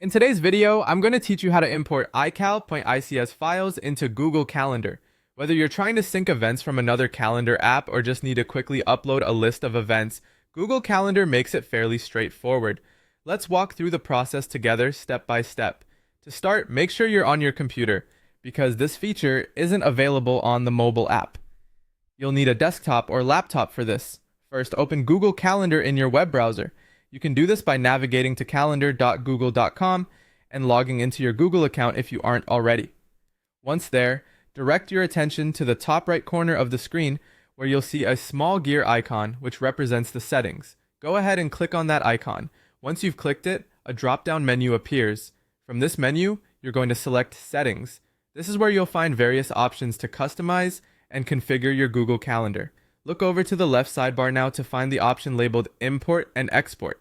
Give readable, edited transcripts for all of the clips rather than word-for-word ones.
In today's video, I'm going to teach you how to import iCal.ics files into Google Calendar. Whether you're trying to sync events from another calendar app or just need to quickly upload a list of events, Google Calendar makes it fairly straightforward. Let's walk through the process together step by step. To start, make sure you're on your computer, because this feature isn't available on the mobile app. You'll need a desktop or laptop for this. First, open Google Calendar in your web browser. You can do this by navigating to calendar.google.com and logging into your Google account if you aren't already. Once there, direct your attention to the top right corner of the screen where you'll see a small gear icon which represents the settings. Go ahead and click on that icon. Once you've clicked it, a drop-down menu appears. From this menu, you're going to select Settings. This is where you'll find various options to customize and configure your Google Calendar. Look over to the left sidebar now to find the option labeled Import and Export.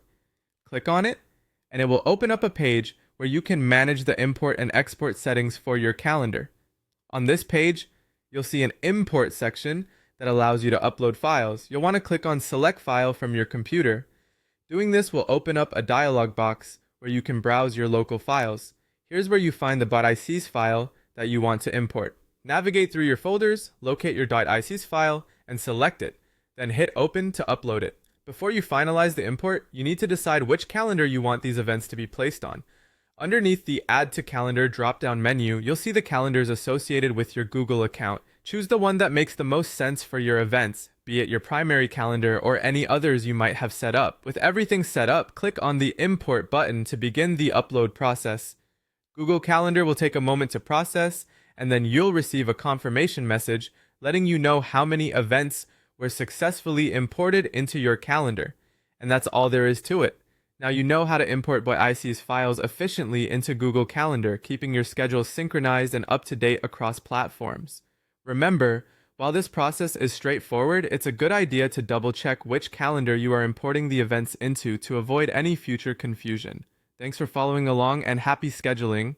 Click on it, and it will open up a page where you can manage the import and export settings for your calendar. On this page, you'll see an Import section that allows you to upload files. You'll want to click on Select File from your computer. Doing this will open up a dialog box where you can browse your local files. Here's where you find the .ics file that you want to import. Navigate through your folders, locate your .ics file, and select it. Then hit Open to upload it. Before you finalize the import, you need to decide which calendar you want these events to be placed on. Underneath the Add to Calendar drop-down menu, you'll see the calendars associated with your Google account. Choose the one that makes the most sense for your events, be it your primary calendar or any others you might have set up. With everything set up, click on the Import button to begin the upload process. Google Calendar will take a moment to process, and then you'll receive a confirmation message letting you know how many events were successfully imported into your calendar. And that's all there is to it. Now you know how to import iCal's files efficiently into Google Calendar, keeping your schedule synchronized and up to date across platforms. Remember, while this process is straightforward, it's a good idea to double check which calendar you are importing the events into to avoid any future confusion. Thanks for following along and happy scheduling.